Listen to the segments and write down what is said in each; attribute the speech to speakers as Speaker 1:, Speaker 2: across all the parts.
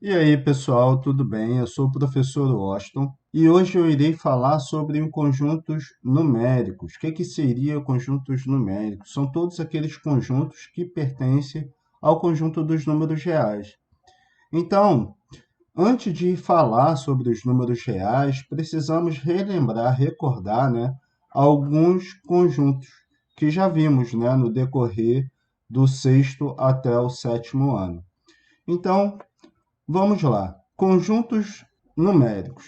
Speaker 1: E aí, pessoal, tudo bem? Eu sou o professor Washington e hoje eu irei falar sobre conjuntos numéricos. O que seria conjuntos numéricos? São todos aqueles conjuntos que pertencem ao conjunto dos números reais. Então, antes de falar sobre os números reais, precisamos relembrar, recordar, né, alguns conjuntos que já vimos, né, no decorrer do sexto até o sétimo ano. Então, vamos lá. Conjuntos numéricos.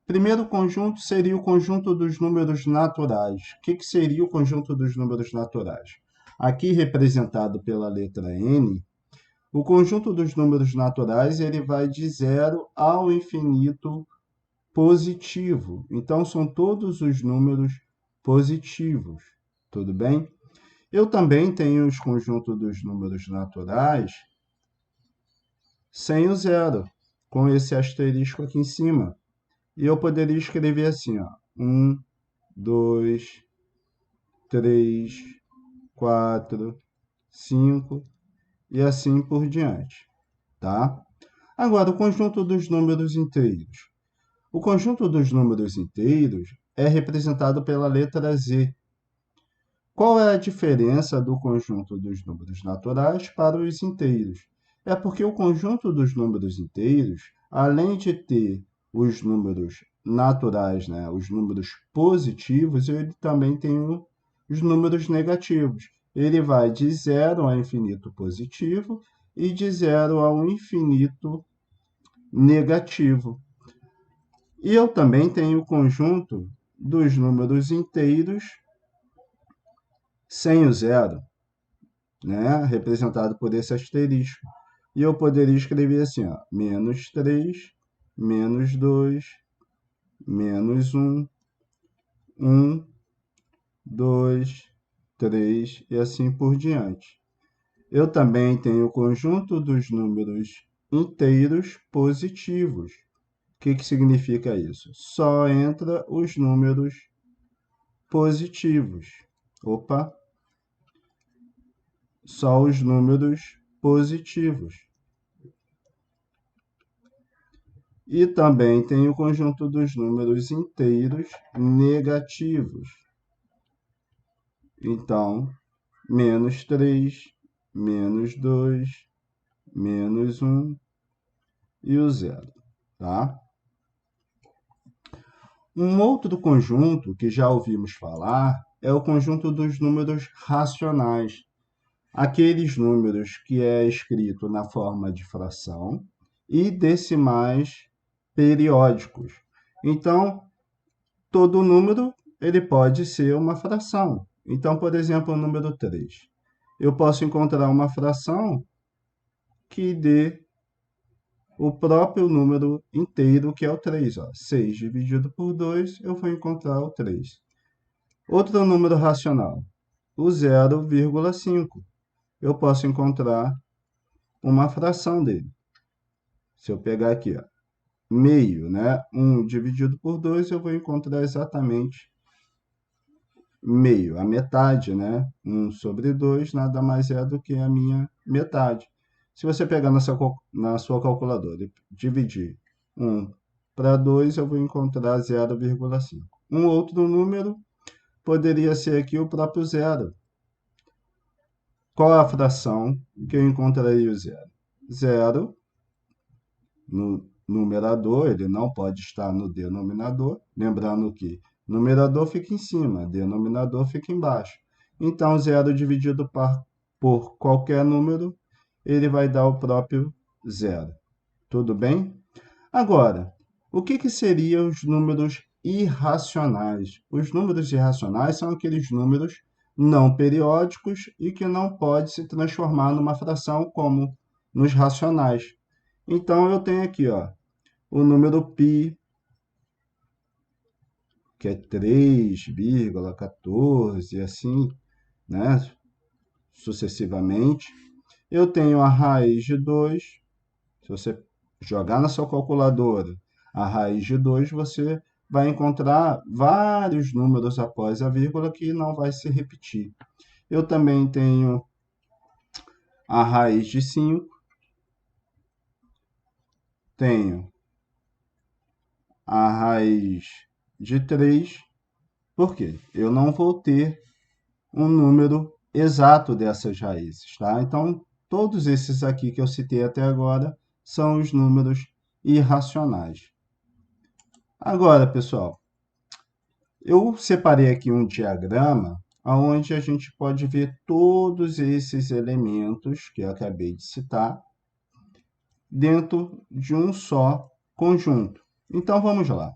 Speaker 1: Primeiro conjunto seria o conjunto dos números naturais. O que seria o conjunto dos números naturais? Aqui representado pela letra N, o conjunto dos números naturais ele vai de zero ao infinito positivo. Então, são todos os números positivos. Tudo bem? Eu também tenho os conjuntos dos números naturais sem o zero, com esse asterisco aqui em cima. E eu poderia escrever assim, ó, 1, 2, 3, 4, 5 e assim por diante, tá? Agora, o conjunto dos números inteiros. O conjunto dos números inteiros é representado pela letra Z. Qual é a diferença do conjunto dos números naturais para os inteiros? É porque o conjunto dos números inteiros, além de ter os números naturais, né, os números positivos, ele também tem os números negativos. Ele vai de zero ao infinito positivo e de zero ao infinito negativo. E eu também tenho o conjunto dos números inteiros sem o zero, né, representado por esse asterisco. E eu poderia escrever assim, ó, menos 3, menos 2, menos 1, 1, 2, 3 e assim por diante. Eu também tenho o conjunto dos números inteiros positivos. O que significa isso? Só entra os números positivos. Opa! Só os números positivos. E também tem o conjunto dos números inteiros negativos. Então, menos 3, menos 2, menos 1 e o zero, tá? Um outro conjunto que já ouvimos falar é o conjunto dos números racionais. Aqueles números que é escrito na forma de fração e decimais periódicos. Então, todo número ele pode ser uma fração. Então, por exemplo, o número 3. Eu posso encontrar uma fração que dê o próprio número inteiro, que é o 3. 6 dividido por 2, eu vou encontrar o 3. Outro número racional, o 0,5. Eu posso encontrar uma fração dele. Se eu pegar aqui, ó, meio, né? 1 dividido por 2, eu vou encontrar exatamente meio, a metade, né? 1 sobre 2 nada mais é do que a minha metade. Se você pegar na sua calculadora e dividir 1 para 2, eu vou encontrar 0,5. Um outro número poderia ser aqui o próprio zero. Qual a fração que eu encontraria o zero? Zero no numerador, ele não pode estar no denominador. Lembrando que numerador fica em cima, denominador fica embaixo. Então, zero dividido por qualquer número, ele vai dar o próprio zero. Tudo bem? Agora, o que seriam os números irracionais? Os números irracionais são aqueles números não periódicos e que não pode se transformar numa fração como nos racionais. Então, eu tenho aqui, ó, o número π, que é 3,14, e assim, né, sucessivamente. Eu tenho a raiz de 2. Se você jogar na sua calculadora a raiz de 2, você vai encontrar vários números após a vírgula que não vai se repetir. Eu também tenho a raiz de 5. tenho a raiz de 3, por quê? Eu não vou ter um número exato dessas raízes, tá? Então, todos esses aqui que eu citei até agora são os números irracionais. Agora, pessoal, eu separei aqui um diagrama onde a gente pode ver todos esses elementos que eu acabei de citar dentro de um só conjunto. Então, vamos lá.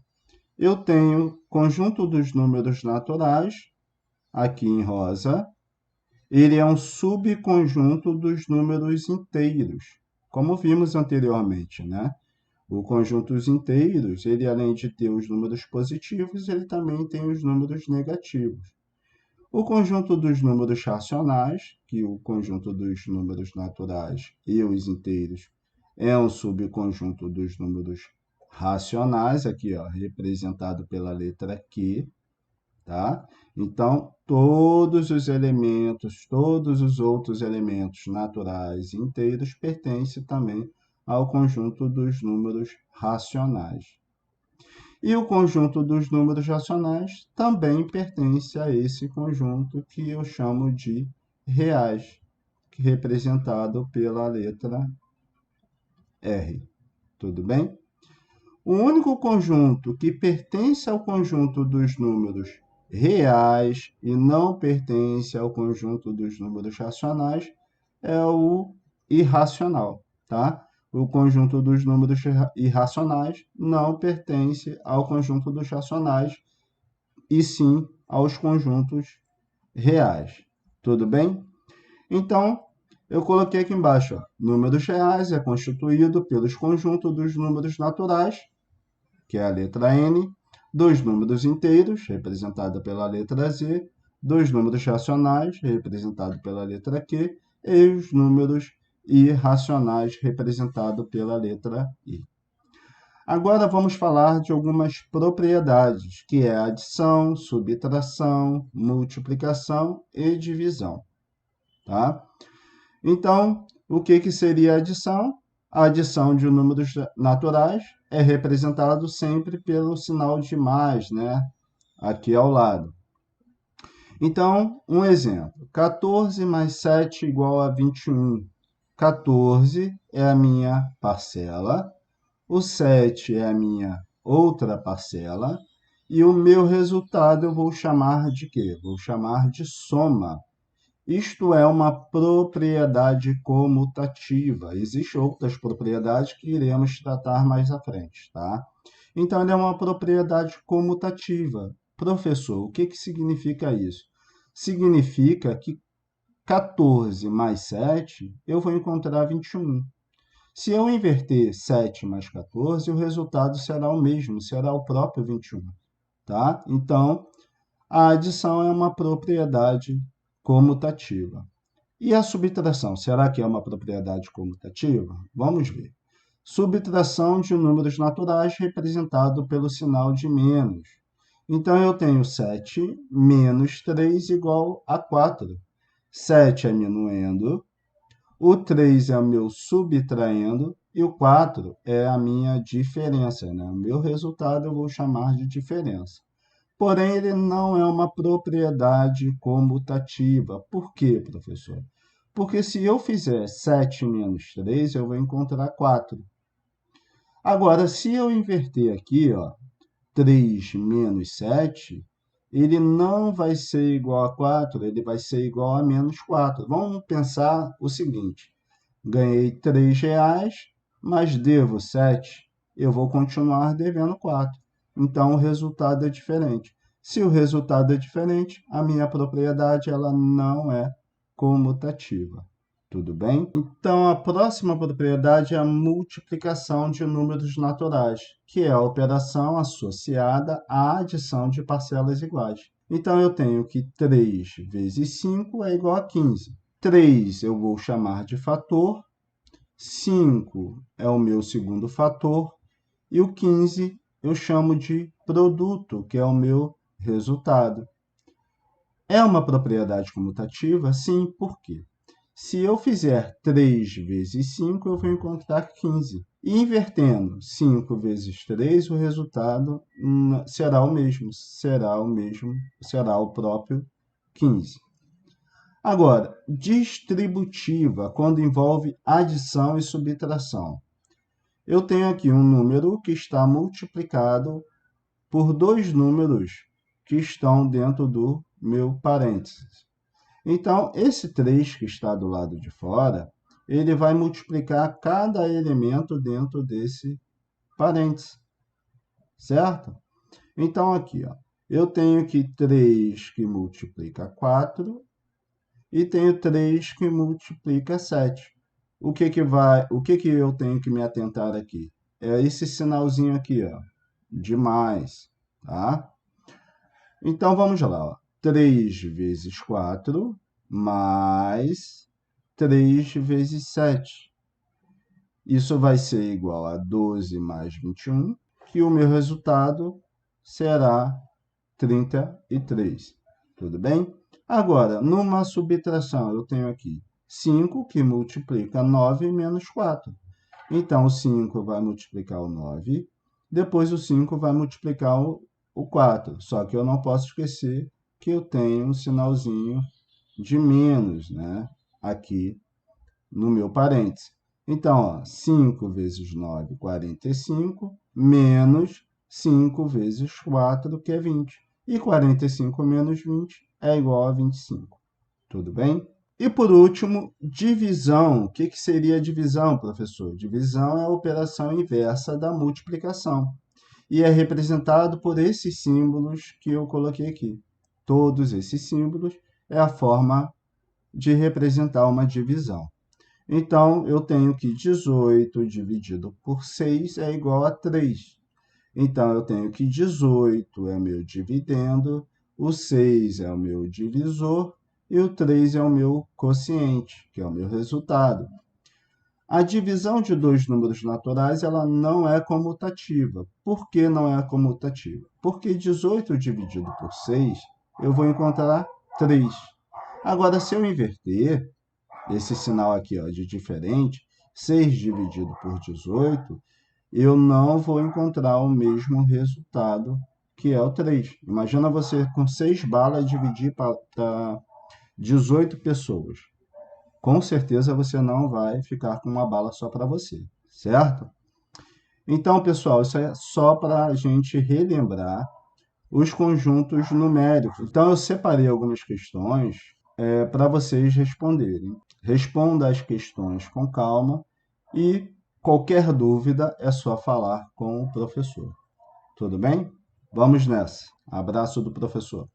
Speaker 1: Eu tenho conjunto dos números naturais, aqui em rosa. Ele é um subconjunto dos números inteiros, como vimos anteriormente, né? O conjunto dos inteiros, ele além de ter os números positivos, ele também tem os números negativos. O conjunto dos números racionais, que o conjunto dos números naturais e os inteiros é um subconjunto dos números racionais, aqui ó, representado pela letra Q, tá? Então, todos os elementos, todos os outros elementos naturais inteiros pertencem também ao conjunto dos números racionais. E o conjunto dos números racionais também pertence a esse conjunto que eu chamo de reais, representado pela letra R. Tudo bem? O único conjunto que pertence ao conjunto dos números reais e não pertence ao conjunto dos números racionais é o irracional, tá? O conjunto dos números irracionais não pertence ao conjunto dos racionais, e sim aos conjuntos reais. Tudo bem? Então, eu coloquei aqui embaixo, ó, números reais é constituído pelos conjuntos dos números naturais, que é a letra N, dos números inteiros, representada pela letra Z, dos números racionais, representado pela letra Q, e os números irracionais, representado pela letra I. Agora vamos falar de algumas propriedades, que é adição, subtração, multiplicação e divisão, tá? Então, o que seria adição? A adição de números naturais é representado sempre pelo sinal de mais, né? Aqui ao lado. Então, um exemplo. 14 mais 7 igual a 21. 14 é a minha parcela, o 7 é a minha outra parcela, e o meu resultado eu vou chamar de quê? Vou chamar de soma. Isto é uma propriedade comutativa. Existem outras propriedades que iremos tratar mais à frente, tá? Então, ele é uma propriedade comutativa. Professor, o que significa isso? Significa que 14 mais 7, eu vou encontrar 21. Se eu inverter 7 mais 14, o resultado será o mesmo, será o próprio 21, tá? Então, a adição é uma propriedade comutativa. E a subtração, será que é uma propriedade comutativa? Vamos ver. Subtração de números naturais representado pelo sinal de menos. Então, eu tenho 7 menos 3 igual a 4. 7 é minuendo, o 3 é o meu subtraindo e o 4 é a minha diferença, né? O meu resultado eu vou chamar de diferença. Porém, ele não é uma propriedade comutativa. Por quê, professor? Porque se eu fizer 7 menos 3, eu vou encontrar 4. Agora, se eu inverter aqui, ó, 3 menos 7, ele não vai ser igual a 4, ele vai ser igual a menos 4. Vamos pensar o seguinte, ganhei R$3, mas devo 7, eu vou continuar devendo 4. Então, o resultado é diferente. Se o resultado é diferente, a minha propriedade ela não é comutativa. Tudo bem? Então, a próxima propriedade é a multiplicação de números naturais, que é a operação associada à adição de parcelas iguais. Então, eu tenho que 3 vezes 5 é igual a 15. 3 eu vou chamar de fator, 5 é o meu segundo fator, e o 15 eu chamo de produto, que é o meu resultado. É uma propriedade comutativa? Sim, por quê? Se eu fizer 3 vezes 5, eu vou encontrar 15. E invertendo 5 vezes 3, o resultado será o mesmo, será o próprio 15. Agora, distributiva, quando envolve adição e subtração. Eu tenho aqui um número que está multiplicado por dois números que estão dentro do meu parênteses. Então, esse 3 que está do lado de fora, ele vai multiplicar cada elemento dentro desse parênteses, certo? Então, aqui, ó, eu tenho aqui 3 que multiplica 4 e tenho 3 que multiplica 7. O que eu tenho que me atentar aqui? É esse sinalzinho aqui, ó, de mais, tá? Então, vamos lá, ó. 3 vezes 4 mais 3 vezes 7. Isso vai ser igual a 12 mais 21, que o meu resultado será 33. Tudo bem? Agora, numa subtração, eu tenho aqui 5 que multiplica 9 menos 4. Então, o 5 vai multiplicar o 9, depois o 5 vai multiplicar o 4. Só que eu não posso esquecer que eu tenho um sinalzinho de menos, né? Aqui no meu parênteses. Então, ó, 5 vezes 9, 45, menos 5 vezes 4, que é 20. E 45 menos 20 é igual a 25. Tudo bem? E, por último, divisão. O que seria divisão, professor? Divisão é a operação inversa da multiplicação. E é representado por esses símbolos que eu coloquei aqui. Todos esses símbolos é a forma de representar uma divisão. Então, eu tenho que 18 dividido por 6 é igual a 3. Então, eu tenho que 18 é meu dividendo, o 6 é o meu divisor e o 3 é o meu quociente, que é o meu resultado. A divisão de dois números naturais ela não é comutativa. Por que não é comutativa? Porque 18 dividido por 6, eu vou encontrar 3. Agora, se eu inverter esse sinal aqui, ó, de diferente, 6 dividido por 18, eu não vou encontrar o mesmo resultado, que é o 3. Imagina você com 6 balas dividir para 18 pessoas. Com certeza você não vai ficar com uma bala só para você, certo? Então, pessoal, isso é só para a gente relembrar os conjuntos numéricos. Então, eu separei algumas questões para vocês responderem. Responda as questões com calma e qualquer dúvida é só falar com o professor. Tudo bem? Vamos nessa. Abraço do professor.